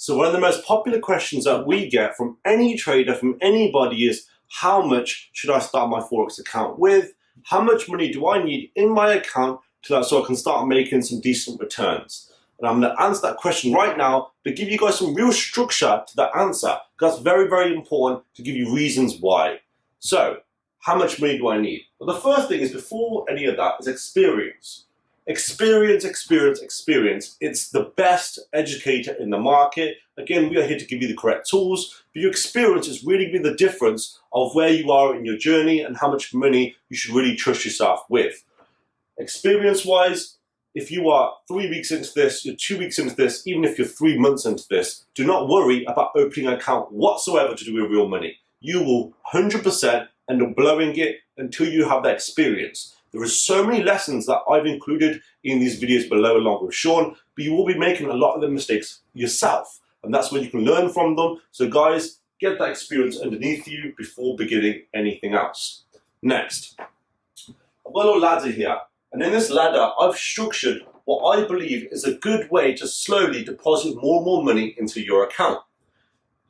So one of the most popular questions that we get from any trader, from anybody is, how much should I start my Forex account with? How much money do I need in my account so I can start making some decent returns? And I'm going to answer that question right now to give you guys some real structure to that answer, because that's very, very important to give you reasons why. So, how much money do I need? Well, the first thing is, before any of that, is experience. Experience. It's the best educator in the market. Again, we are here to give you the correct tools, but your experience is really going to be the difference of where you are in your journey and how much money you should really trust yourself with. Experience-wise, if you are 3 weeks into this, you're 2 weeks into this, even if you're 3 months into this, do not worry about opening an account whatsoever to do with real money. You will 100% end up blowing it until you have that experience. There are so many lessons that I've included in these videos below along with Sean, but you will be making a lot of the mistakes yourself, and that's when you can learn from them. So guys, get that experience underneath you before beginning anything else. Next, I've got a little ladder here, and in this ladder I've structured what I believe is a good way to slowly deposit more and more money into your account.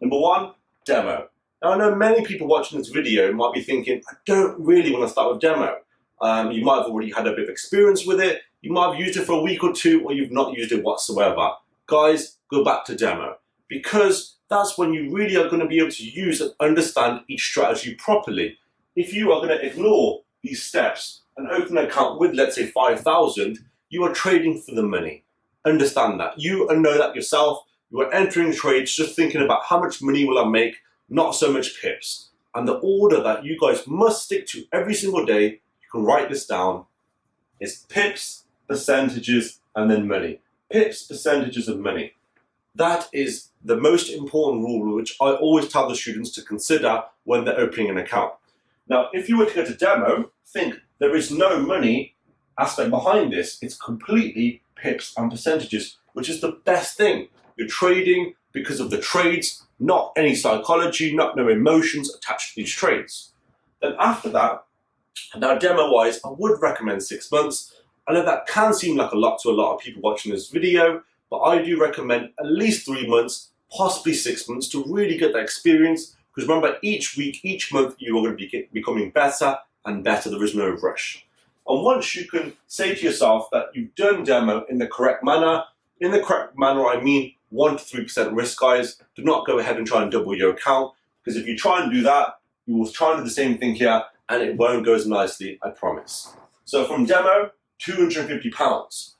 Number one, demo. Now I know many people watching this video might be thinking, I don't really want to start with demo. You might have already had a bit of experience with it, you might have used it for a week or two, or you've not used it whatsoever. Guys, go back to demo, because that's when you really are going to be able to use and understand each strategy properly. If you are going to ignore these steps and open an account with, let's say, 5,000, you are trading for the money. Understand that. You know that yourself. You are entering trades just thinking about how much money will I make, not so much pips. And the order that you guys must stick to every single day, you can write this down, is pips, percentages, and then money. Pips, percentages, and money. That is the most important rule, which I always tell the students to consider when they're opening an account. Now, if you were to go to demo, think there is no money aspect behind this. It's completely pips and percentages, which is the best thing. You're trading because of the trades, not any psychology, no emotions attached to these trades. Then after that, now demo-wise, I would recommend 6 months. I know that can seem like a lot to a lot of people watching this video, but I do recommend at least 3 months, possibly 6 months, to really get that experience. Because remember, each week, each month, you are going to be becoming better and better. There is no rush. And once you can say to yourself that you've done demo in the correct manner, I mean 1 to 3% risk, guys. Do not go ahead and try and double your account, because if you try and do that, you will try and do the same thing here, and it won't go as nicely, I promise. So from demo, £250.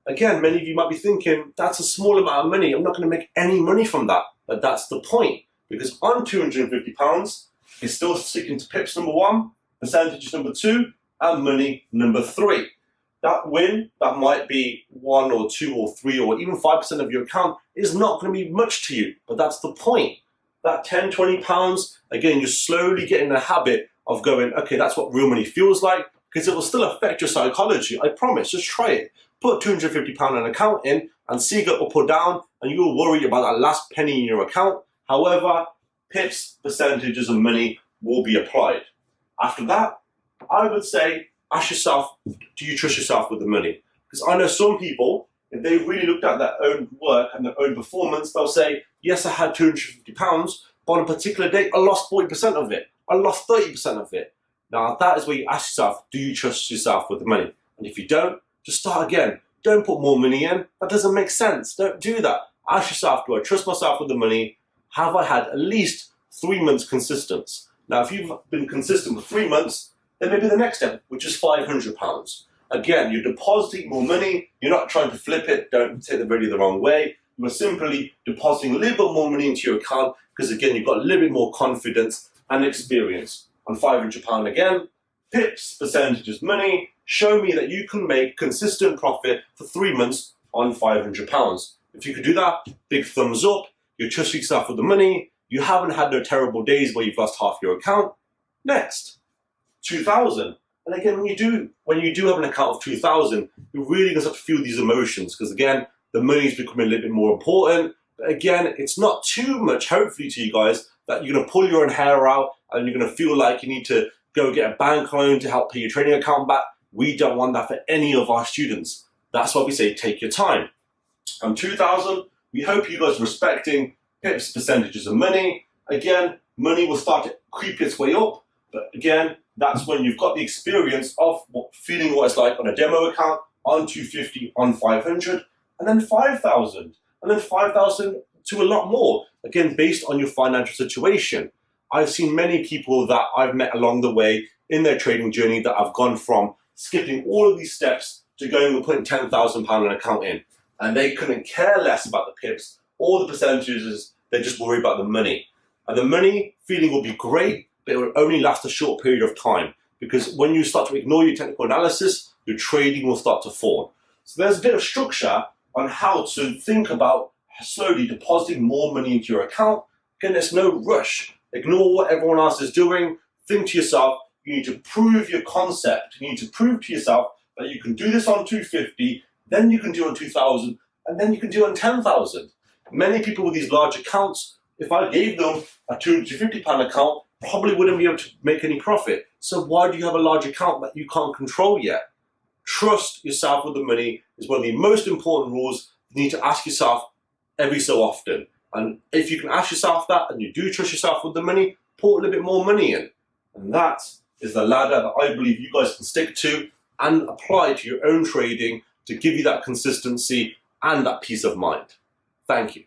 Again, many of you might be thinking, that's a small amount of money. I'm not going to make any money from that. But that's the point, because on £250, it's still sticking to pips number 1, percentages number 2, and money number 3. That win, that might be 1 or 2 or 3 or even 5% of your account, is not going to be much to you. But that's the point. That £10, £20, again, you're slowly getting a habit of going, okay, that's what real money feels like, because it will still affect your psychology. I promise, just try it. Put £250 in an account in and see it go up or down, and you will worry about that last penny in your account. However, pips, percentages, and money will be applied. After that, I would say, ask yourself, do you trust yourself with the money? Because I know some people, if they really looked at their own work and their own performance, they'll say, yes, I had £250, but on a particular day, I lost 40% of it. I lost 30% of it. Now, that is where you ask yourself, do you trust yourself with the money? And if you don't, just start again. Don't put more money in. That doesn't make sense. Don't do that. Ask yourself, do I trust myself with the money? Have I had at least 3 months consistent? Now, if you've been consistent for 3 months, then maybe the next step, which is £500. Again, you're depositing more money. You're not trying to flip it. Don't take the video the wrong way. You are simply depositing a little bit more money into your account, because again, you've got a little bit more confidence and experience. On £500 again, pips, percentages, money, show me that you can make consistent profit for 3 months on £500. If you could do that, big thumbs up. You trust yourself with the money. You haven't had no terrible days where you've lost half your account. Next, 2,000. And again, when you do have an account of 2,000, you're really going to start to feel these emotions, because again, the money is becoming a little bit more important. But again, it's not too much, hopefully, to you guys, that you're going to pull your own hair out and you're going to feel like you need to go get a bank loan to help pay your trading account back. We don't want that for any of our students. That's why we say take your time. On 2,000, We hope you guys are respecting pips, percentages of money. Again, money will start to creep its way up, but again, that's when you've got the experience of feeling what it's like on a demo account, on 250, on 500, and then 5,000, and then 5,000 to a lot more, again, based on your financial situation. I've seen many people that I've met along the way in their trading journey that have gone from skipping all of these steps to going and putting £10,000 an account in. And they couldn't care less about the pips or the percentages, they just worry about the money. And the money feeling will be great, but it will only last a short period of time, because when you start to ignore your technical analysis, your trading will start to fall. So there's a bit of structure on how to think about slowly depositing more money into your account. Again, there's no rush. Ignore what everyone else is doing. Think to yourself, you need to prove your concept. You need to prove to yourself that you can do this on 250, then you can do it on 2,000, and then you can do it on 10,000. Many people with these large accounts, if I gave them a £250 account, probably wouldn't be able to make any profit. So why do you have a large account that you can't control yet? Trust yourself with the money is one of the most important rules you need to ask yourself every so often. And if you can ask yourself that and you do trust yourself with the money, put a little bit more money in. And that is the ladder that I believe you guys can stick to and apply to your own trading to give you that consistency and that peace of mind. Thank you.